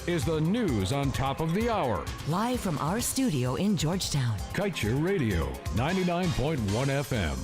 is the news on top of the hour. Live from our studio in Georgetown. Kaieteur Radio, 99.1 FM.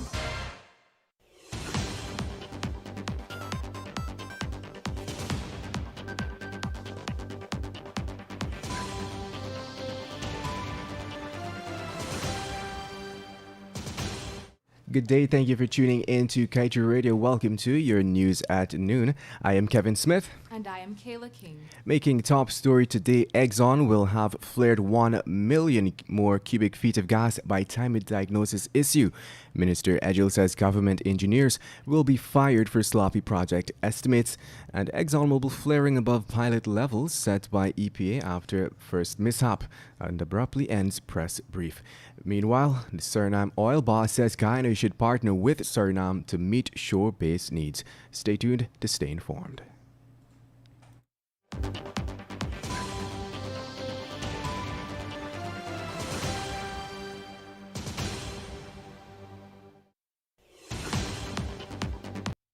Good day. Thank you for tuning in to Kaieteur Radio. Welcome to your news at noon. I am Kevin Smith. And I am Kayla King. Making top story today, Exxon will have flared 1 million more cubic feet of gas by time it diagnoses issue. Minister Edgell says government engineers will be fired for sloppy project estimates. And ExxonMobil flaring above pilot levels set by EPA after first mishap. And abruptly ends press brief. Meanwhile, the Suriname oil boss says Guyana should partner with Suriname to meet shore-based needs. Stay tuned to stay informed.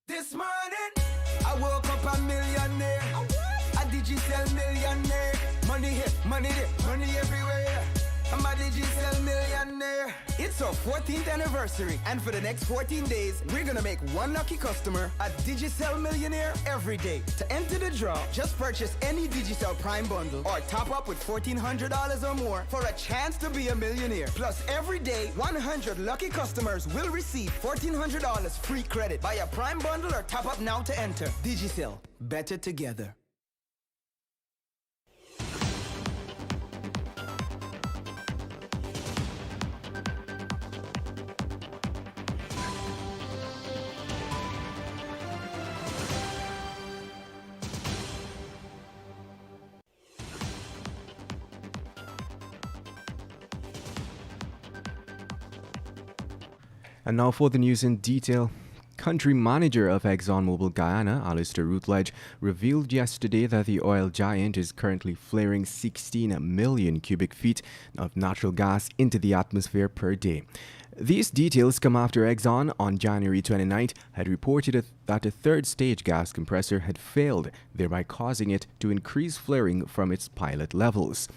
This morning, I woke up a millionaire. A Digisell millionaire. Money here, money there, money everywhere. I'm a Digisell millionaire. It's our 14th anniversary, and for the next 14 days, we're gonna make one lucky customer a Digisell millionaire every day. To enter the draw, just purchase any Digisell Prime bundle or top up with $1,400 or more for a chance to be a millionaire. Plus, every day, 100 lucky customers will receive $1,400 free credit. Buy a Prime bundle or top up now to enter. Digisell, better together. And now for the news in detail. Country manager of ExxonMobil Guyana, Alistair Routledge, revealed yesterday that the oil giant is currently flaring 16 million cubic feet of natural gas into the atmosphere per day. These details come after Exxon on January 29th had reported that a third-stage gas compressor had failed, thereby causing it to increase flaring from its pilot levels.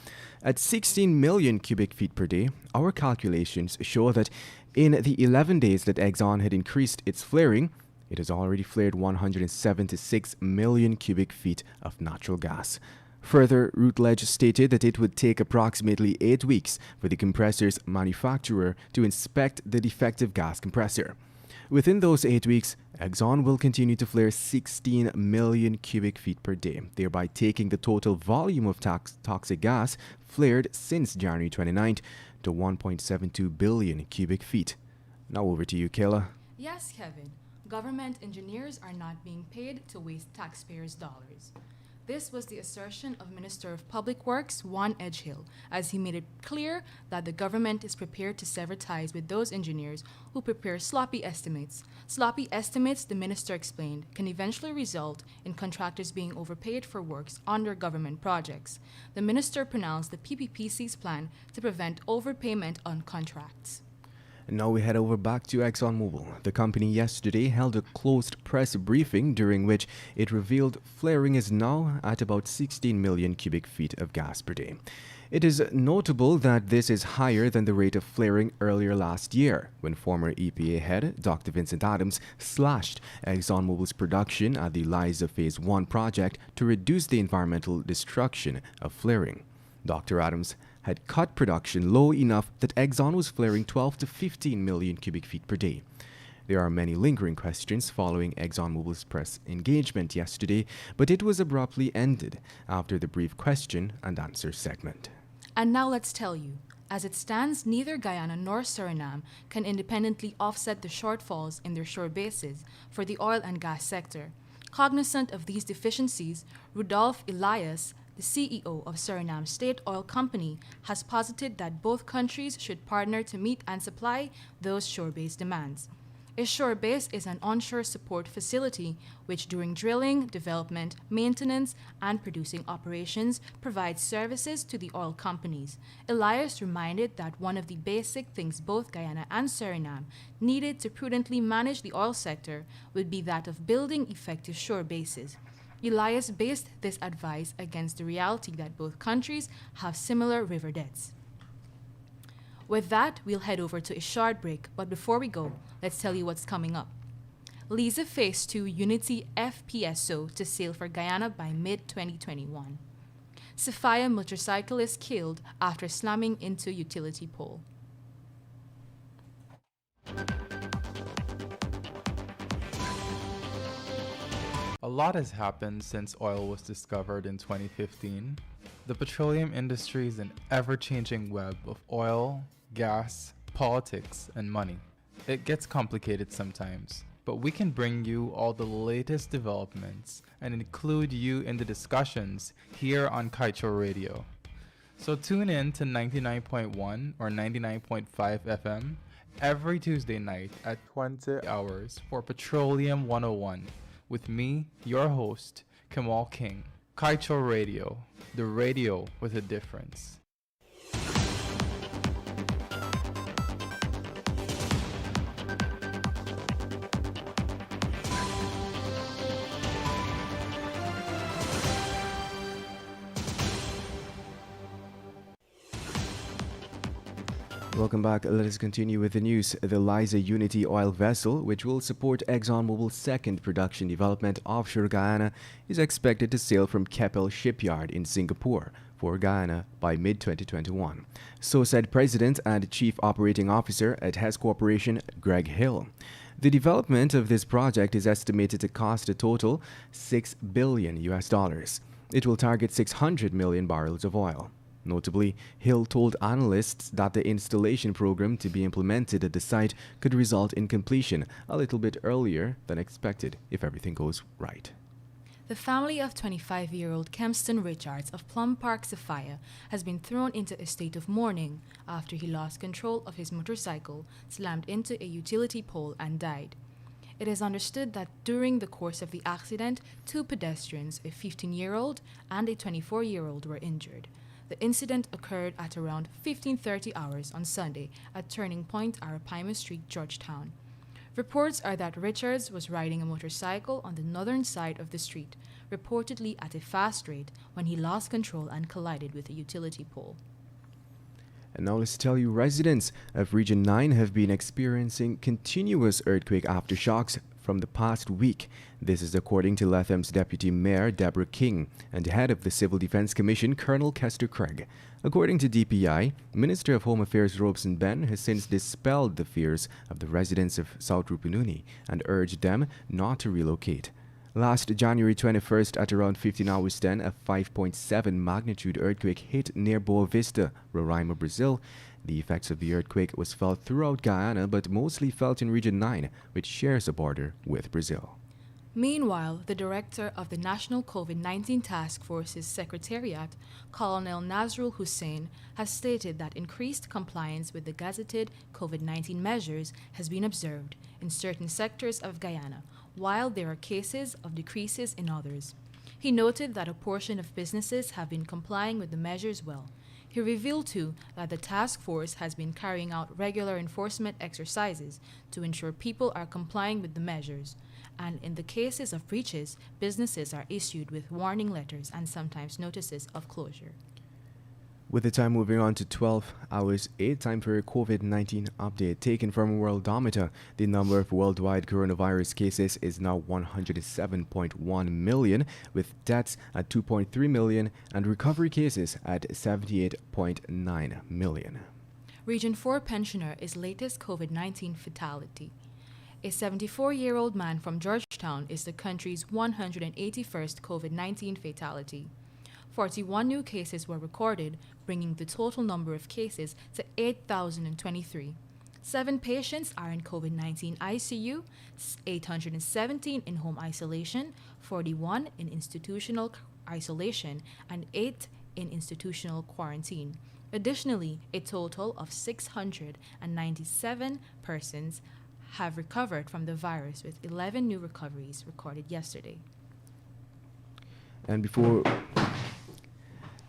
At 16 million cubic feet per day, our calculations show that in the 11 days that Exxon had increased its flaring, it has already flared 176 million cubic feet of natural gas. Further, Routledge stated that it would take approximately 8 weeks for the compressor's manufacturer to inspect the defective gas compressor. Within those 8 weeks, Exxon will continue to flare 16 million cubic feet per day, thereby taking the total volume of toxic gas flared since January 29th to 1.72 billion cubic feet. Now over to you, Kayla. Yes, Kevin. Government engineers are not being paid to waste taxpayers' dollars. This was the assertion of Minister of Public Works, Juan Edgell, as he made it clear that the government is prepared to sever ties with those engineers who prepare sloppy estimates. Sloppy estimates, the minister explained, can eventually result in contractors being overpaid for works under government projects. The minister pronounced the PPPC's plan to prevent overpayment on contracts. And now we head over back to ExxonMobil. The company yesterday held a closed press briefing during which it revealed flaring is now at about 16 million cubic feet of gas per day. It is notable that this is higher than the rate of flaring earlier last year, when former EPA head Dr. Vincent Adams slashed ExxonMobil's production at the Liza Phase 1 project to reduce the environmental destruction of flaring. Dr. Adams had cut production low enough that Exxon was flaring 12 to 15 million cubic feet per day. There are many lingering questions following ExxonMobil's press engagement yesterday, but it was abruptly ended after the brief question and answer segment. And now let's tell you, as it stands, neither Guyana nor Suriname can independently offset the shortfalls in their shore bases for the oil and gas sector. Cognizant of these deficiencies, Rudolph Elias, the CEO of Suriname State Oil Company, has posited that both countries should partner to meet and supply those shore-based demands. A shore base is an onshore support facility which during drilling, development, maintenance, and producing operations provides services to the oil companies. Elias reminded that one of the basic things both Guyana and Suriname needed to prudently manage the oil sector would be that of building effective shore bases. Elias based this advice against the reality that both countries have similar river debts. With that, we'll head over to a short break, but before we go, let's tell you what's coming up. Liza Phase 2 Unity FPSO to sail for Guyana by mid-2021. Sophia motorcyclist killed after slamming into utility pole. A lot has happened since oil was discovered in 2015. The petroleum industry is an ever-changing web of oil, gas, politics, and money. It gets complicated sometimes, but we can bring you all the latest developments and include you in the discussions here on Kaieteur Radio. So tune in to 99.1 or 99.5 FM every Tuesday night at 20 hours for Petroleum 101 with me, your host, Kamal King. Kaieteur Radio, the radio with a difference. Welcome back. Let us continue with the news. The Liza Unity oil vessel, which will support ExxonMobil's second production development offshore Guyana, is expected to sail from Keppel Shipyard in Singapore for Guyana by mid-2021. So said President and Chief Operating Officer at Hess Corporation, Greg Hill. The development of this project is estimated to cost a total $6 billion. It will target 600 million barrels of oil. Notably, Hill told analysts that the installation program to be implemented at the site could result in completion a little bit earlier than expected if everything goes right. The family of 25-year-old Kempston Richards of Plum Park, Sophia, has been thrown into a state of mourning after he lost control of his motorcycle, slammed into a utility pole, and died. It is understood that during the course of the accident, two pedestrians, a 15-year-old and a 24-year-old, were injured. The incident occurred at around 15:30 hours on Sunday at Turning Point, Arapaima Street, Georgetown. Reports are that Richards was riding a motorcycle on the northern side of the street, reportedly at a fast rate, when he lost control and collided with a utility pole. And now let's tell you, residents of Region 9 have been experiencing continuous earthquake aftershocks from the past week. This is according to Letham's Deputy Mayor Deborah King and head of the Civil Defense Commission, Colonel Kester Craig. According to DPI, Minister of Home Affairs Robeson Ben has since dispelled the fears of the residents of South Rupununi and urged them not to relocate. Last January 21st at around 15 hours 10, a 5.7 magnitude earthquake hit near Boa Vista, Roraima, Brazil. The effects of the earthquake was felt throughout Guyana, but mostly felt in Region 9, which shares a border with Brazil. Meanwhile, the director of the National COVID-19 Task Force's Secretariat, Colonel Nazrul Hussain, has stated that increased compliance with the gazetted COVID-19 measures has been observed in certain sectors of Guyana, while there are cases of decreases in others. He noted that a portion of businesses have been complying with the measures well. He revealed, too, that the task force has been carrying out regular enforcement exercises to ensure people are complying with the measures, and in the cases of breaches, businesses are issued with warning letters and sometimes notices of closure. With the time moving on to 12 hours 8, time for a COVID-19 update. Taken from Worldometer, the number of worldwide coronavirus cases is now 107.1 million, with deaths at 2.3 million and recovery cases at 78.9 million. Region 4 pensioner is latest COVID-19 fatality. A 74-year-old man from Georgetown is the country's 181st COVID-19 fatality. 41 new cases were recorded, bringing the total number of cases to 8,023. 7 patients are in COVID-19 ICU, 817 in home isolation, 41 in institutional isolation, and 8 in institutional quarantine. Additionally, a total of 697 persons have recovered from the virus, with 11 new recoveries recorded yesterday. And before...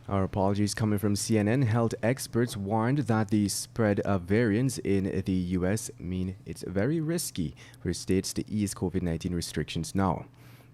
Our apologies coming from CNN. Health experts warned that the spread of variants in the U.S. mean it's very risky for states to ease COVID-19 restrictions now.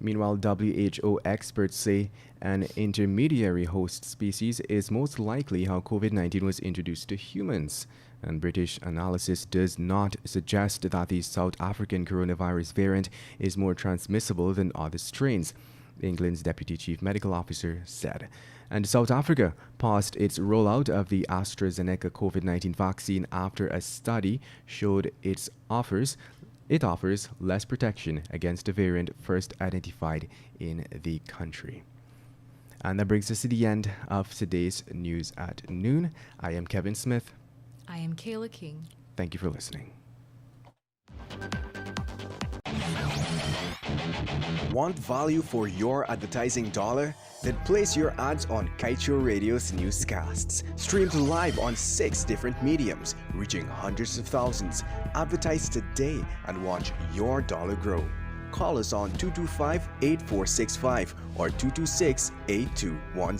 Meanwhile, WHO experts say an intermediary host species is most likely how COVID-19 was introduced to humans. And British analysis does not suggest that the South African coronavirus variant is more transmissible than other strains, England's Deputy Chief Medical Officer said. And South Africa paused its rollout of the AstraZeneca COVID-19 vaccine after a study showed it offers less protection against the variant first identified in the country. And that brings us to the end of today's News at Noon. I am Kevin Smith. I am Kayla King. Thank you for listening. Want value for your advertising dollar? Then place your ads on Kaieteur Radio's Newscasts. Streamed live on 6 different mediums, reaching hundreds of thousands. Advertise today and watch your dollar grow. Call us on 225-8465 or 226-8210.